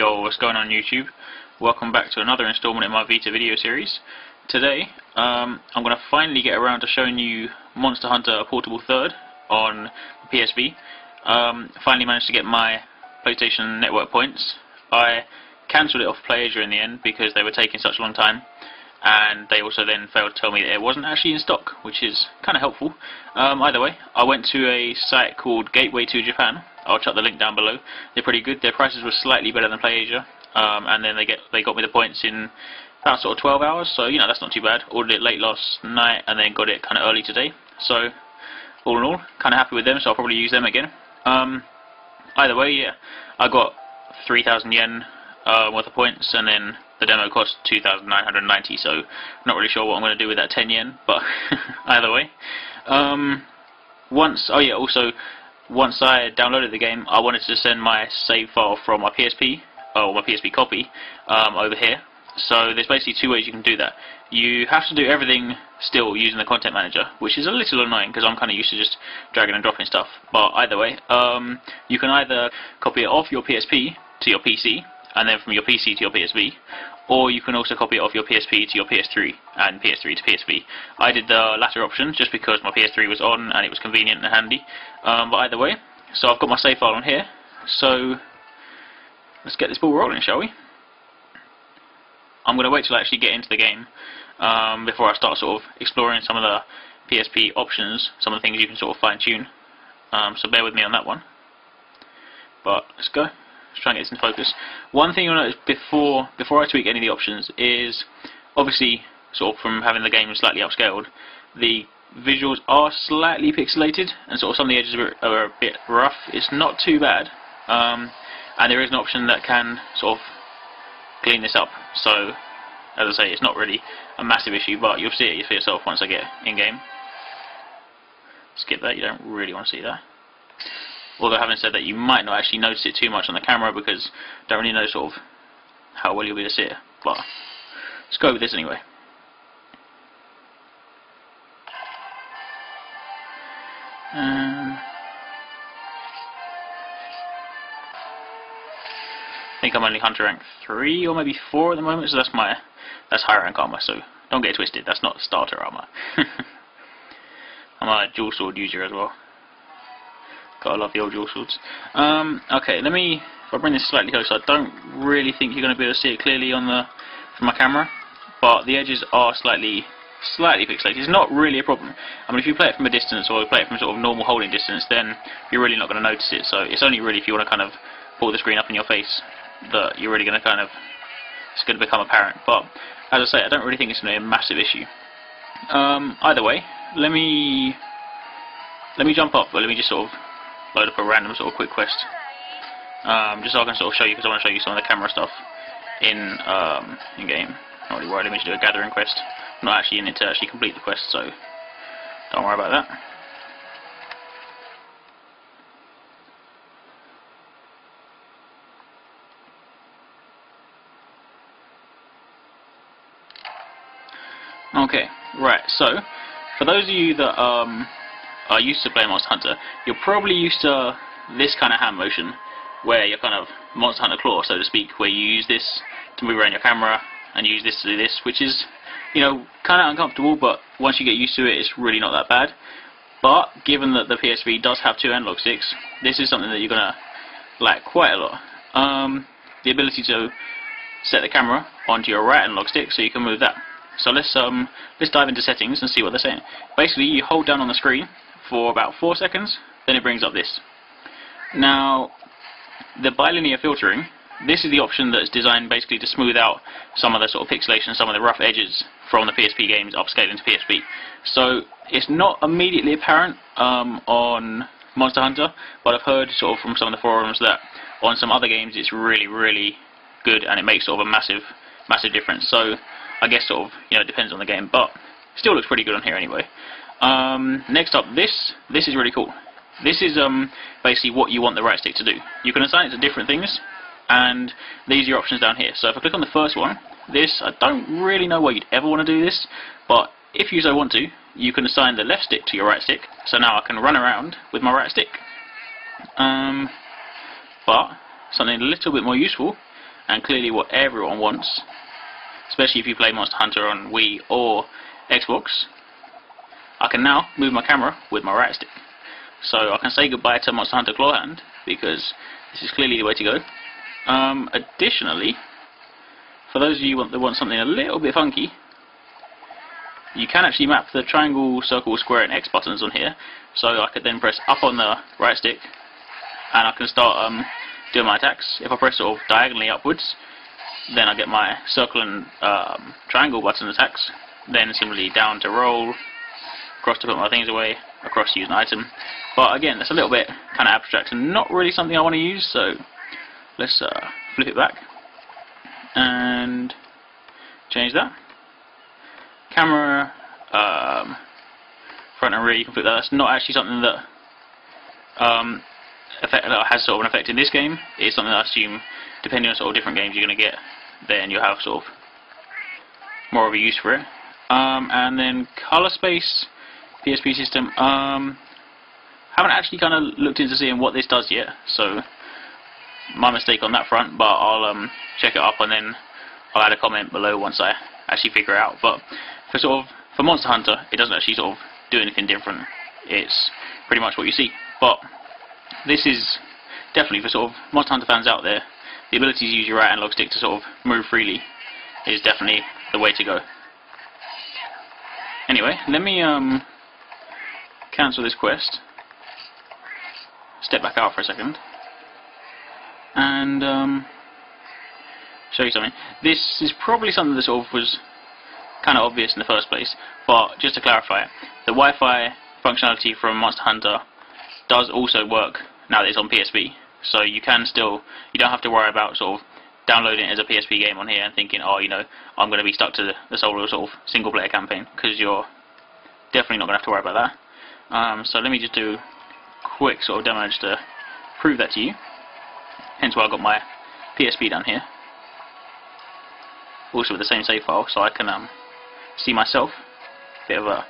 Yo, what's going on YouTube? Welcome back to another installment in my Vita video series. Today, I'm going to finally get around to showing you Monster Hunter Portable 3rd on PSV. Finally managed to get my PlayStation Network points. I cancelled it off PlayAsia in the end because they were taking such a long time, and they also then failed to tell me that it wasn't actually in stock, which is kind of helpful. Either way, I went to a site called Gateway to Japan. I'll chuck the link down below. They're pretty good. Their prices were slightly better than PlayAsia, and then they got me the points in about sort of 12 hours, so you know, that's not too bad. Ordered it late last night and then got it kind of early today, so all in all, kind of happy with them, so I'll probably use them again. Either way, yeah, I got 3,000 yen worth of points, and then the demo cost 2,990, so I'm not really sure what I'm going to do with that 10 yen, but either way. Once I downloaded the game, I wanted to send my save file from my PSP, or my PSP copy, over here. So there's basically two ways you can do that. You have to do everything still using the content manager, which is a little annoying because I'm kind of used to just dragging and dropping stuff. But either way, you can either copy it off your PSP to your PC, and then from your PC to your PSV, or you can also copy it off your PSP to your PS3 and PS3 to PSV. I did the latter option just because my PS3 was on and it was convenient and handy. But either way, so I've got my save file on here, so let's get this ball rolling, shall we? I'm going to wait till I actually get into the game before I start sort of exploring some of the PSP options, some of the things you can sort of fine-tune. So bear with me on that one. But let's go. Let's try and get this in focus. One thing you'll notice before I tweak any of the options is, obviously, sort of from having the game slightly upscaled, the visuals are slightly pixelated, and sort of some of the edges are a bit rough. It's not too bad, and there is an option that can sort of clean this up. So, as I say, it's not really a massive issue, but you'll see it for yourself once I get in game. Skip that. You don't really want to see that. Although having said that, you might not actually notice it too much on the camera because you don't really know sort of how well you'll be able to see it. But let's go with this anyway. I think I'm only Hunter rank 3 or maybe 4 at the moment, so that's high rank armor. So don't get it twisted. That's not starter armor. I'm a dual sword user as well. Gotta love the old dual swords. Okay, if I bring this slightly closer, I don't really think you're going to be able to see it clearly from my camera, but the edges are slightly pixelated. It's not really a problem. I mean, if you play it from a distance, or you play it from sort of normal holding distance, then you're really not going to notice it. So it's only really if you want to kind of pull the screen up in your face that you're really going to it's going to become apparent. But as I say, I don't really think it's going to be a massive issue. Either way, let me jump up, but let me just sort of load up a random sort of quick quest, just so I can sort of show you, because I want to show you some of the camera stuff in game. Not really worried. Let me just do a gathering quest. I'm not actually in it to actually complete the quest, so don't worry about that. Okay, right. So for those of you that are used to playing Monster Hunter, you're probably used to this kind of hand motion, where you're kind of Monster Hunter claw, so to speak, where you use this to move around your camera and use this to do this, which is, you know, kind of uncomfortable, but once you get used to it, it's really not that bad. But given that the PSV does have 2 analog sticks, this is something that you're gonna like quite a lot. The ability to set the camera onto your right analog stick so you can move that. So let's dive into settings and see what they're saying. Basically, you hold down on the screen for about 4 seconds, then it brings up this. Now, the bilinear filtering, this is the option that's designed basically to smooth out some of the sort of pixelation, some of the rough edges from the PSP games upscaling to PSP. So it's not immediately apparent on Monster Hunter, but I've heard sort of from some of the forums that on some other games it's really, really good, and it makes sort of a massive difference. So I guess sort of, you know, it depends on the game, but still looks pretty good on here anyway. Next up, this is really cool. This is basically what you want the right stick to do. You can assign it to different things, and these are your options down here. So if I click on the first one, I don't really know why you'd ever want to do this, but if you so want to, you can assign the left stick to your right stick. So now I can run around with my right stick. But something a little bit more useful, and clearly what everyone wants, especially if you play Monster Hunter on Wii or Xbox, I can now move my camera with my right stick. So I can say goodbye to Monster Hunter Claw Hand, because this is clearly the way to go. Additionally, for those of you that want something a little bit funky, you can actually map the triangle, circle, square and X buttons on here, so I could then press up on the right stick and I can start doing my attacks. If I press sort of diagonally upwards, then I get my circle and triangle button attacks, then simply down to roll, across to put my things away, across to use an item. But again, that's a little bit kind of abstract and not really something I want to use, so let's flip it back and change that. Camera, front and rear, you can flip that. That's not actually something that has sort of an effect in this game. It's something that I assume, depending on sort of different games you're going to get, then you'll have sort of more of a use for it. And then colour space, PSP system. Haven't actually kind of looked into seeing what this does yet, so my mistake on that front. But I'll check it up and then I'll add a comment below once I actually figure it out. But for Monster Hunter, it doesn't actually sort of do anything different. It's pretty much what you see. But this is definitely for sort of Monster Hunter fans out there. The ability to use your right analog stick to sort of move freely is definitely the way to go. Anyway, let me cancel this quest, step back out for a second, and show you something. This is probably something that sort of was kind of obvious in the first place, but just to clarify, the Wi-Fi functionality from Monster Hunter does also work now that it's on PSP. So you can still, you don't have to worry about sort of downloading it as a PSP game on here and thinking, oh, you know, I'm going to be stuck to the solo sort of single player campaign, because you're definitely not going to have to worry about that. So let me just do a quick sort of demo just to prove that to you. Hence why I've got my PSP down here. Also with the same save file, so I can see myself. Bit of a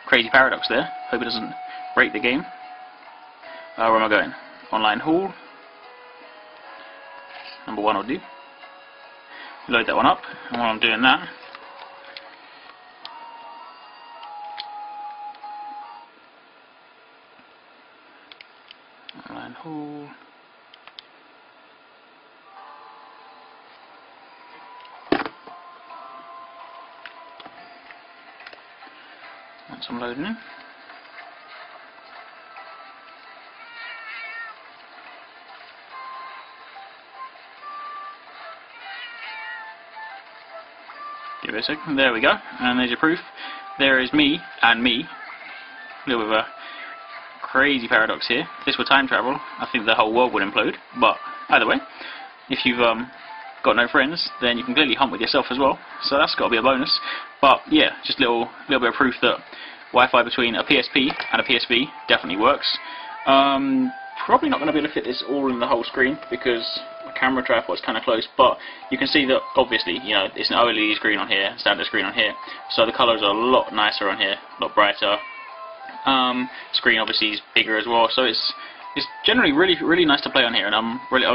crazy paradox there. Hope it doesn't break the game. Where am I going? Online Hall. Number 1 will do. Load that one up, and while I'm doing that, Online Hall. Once I'm loading in. Give it a second. There we go. And there's your proof. There is me and me. A little bit of a crazy paradox here. If this were time travel, I think the whole world would implode. But either way, if you've got no friends, then you can clearly hunt with yourself as well. So that's got to be a bonus. But yeah, just a little bit of proof that Wi-Fi between a PSP and a PSV definitely works. Probably not going to be able to fit this all in the whole screen because my camera tripod's kind of close, but you can see that obviously, you know, it's an OLED screen on here, standard screen on here, so the colours are a lot nicer on here, a lot brighter. Screen obviously is bigger as well, so it's generally really nice to play on here, and I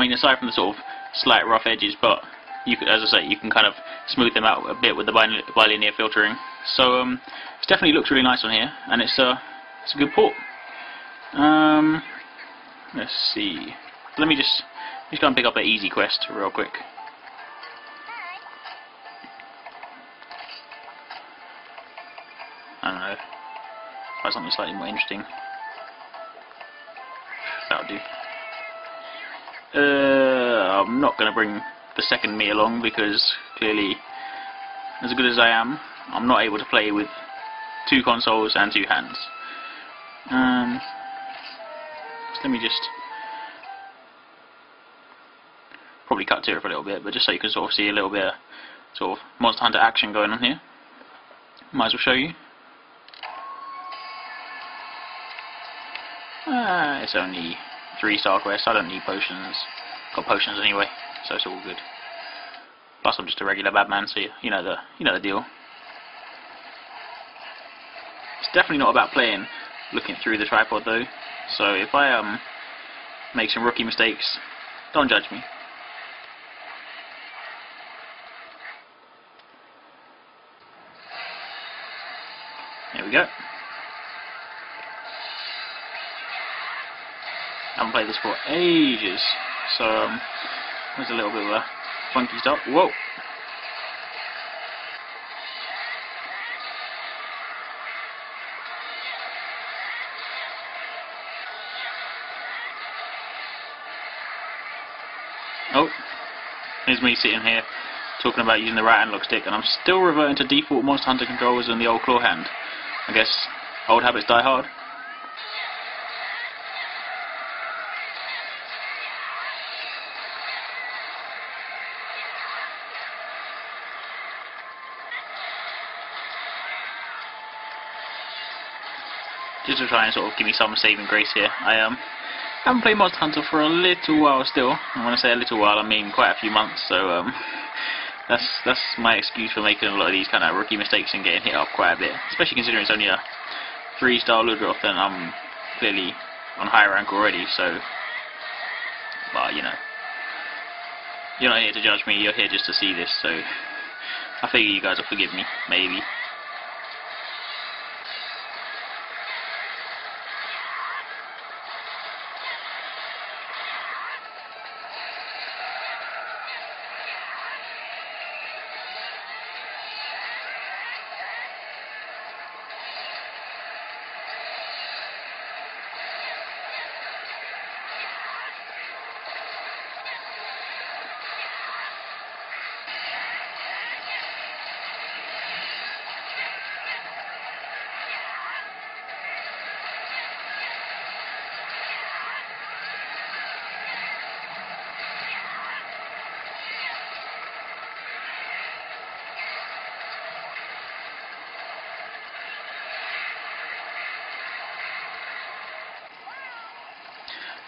mean, aside from the sort of slight rough edges, but you could, as I say, you can kind of smooth them out a bit with the bilinear filtering. So it definitely looks really nice on here, and it's a good port. Let's see. Let me just go and pick up that easy quest real quick. I don't know. Try something slightly more interesting. That'll do. I'm not going to bring the second me along because clearly, as good as I am, I'm not able to play with 2 consoles and 2 hands. So let me just probably cut to it for a little bit, but just so you can sort of see a little bit of sort of Monster Hunter action going on here. Might as well show you. It's only 3-star quest. I don't need potions. Got potions anyway, so it's all good. Plus, I'm just a regular bad man, so you know the deal. It's definitely not about playing looking through the tripod though. So if I make some rookie mistakes, don't judge me. we go. I haven't played this for ages, so there's a little bit of a funky start. Whoa! Oh, here's me sitting here talking about using the right analog stick, and I'm still reverting to default Monster Hunter controllers and the old claw hand. I guess old habits die hard. Just to try and sort of give me some saving grace here. I haven't played Monster Hunter for a little while still. And when I say a little while, I mean quite a few months. So that's my excuse for making a lot of these kind of rookie mistakes and getting hit up quite a bit. Especially considering it's only a 3-star Ludroth, and I'm clearly on high rank already. So, but you know, you're not here to judge me. You're here just to see this. So I figure you guys will forgive me, maybe.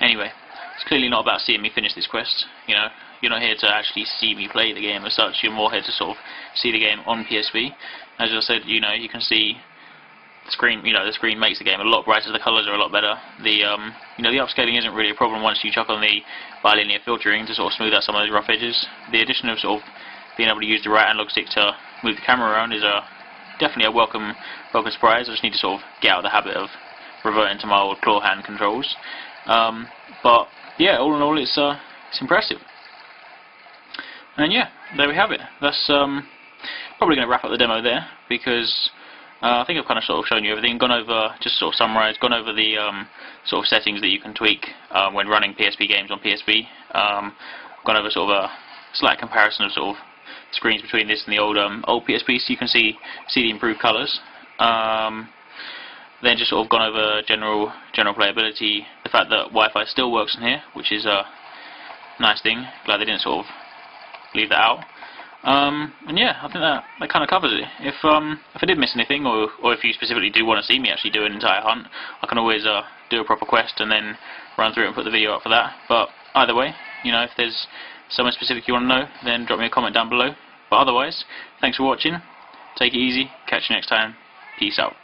Anyway, it's clearly not about seeing me finish this quest. You know, you're not here to actually see me play the game as such. You're more here to sort of see the game on PSV. As I said, you know, you can see the screen. You know, the screen makes the game a lot brighter. The colours are a lot better. The you know, the upscaling isn't really a problem once you chuck on the bilinear filtering to sort of smooth out some of those rough edges. The addition of sort of being able to use the right analog stick to move the camera around is definitely a welcome surprise. I just need to sort of get out of the habit of reverting to my old claw hand controls. But yeah, all in all, it's impressive. And yeah, there we have it. That's probably going to wrap up the demo there, because I think I've kind of sort of shown you everything. Gone over, just sort of summarised, gone over the sort of settings that you can tweak when running PSP games on PSP. Gone over sort of a slight comparison of sort of screens between this and the old PSP, so you can see the improved colours. Then just sort of gone over general playability, the fact that Wi-Fi still works in here, which is a nice thing. Glad they didn't sort of leave that out. And yeah, I think that kind of covers it. If I did miss anything, or if you specifically do want to see me actually do an entire hunt, I can always do a proper quest and then run through it and put the video up for that. But either way, you know, if there's something specific you want to know, then drop me a comment down below. But otherwise, thanks for watching. Take it easy. Catch you next time. Peace out.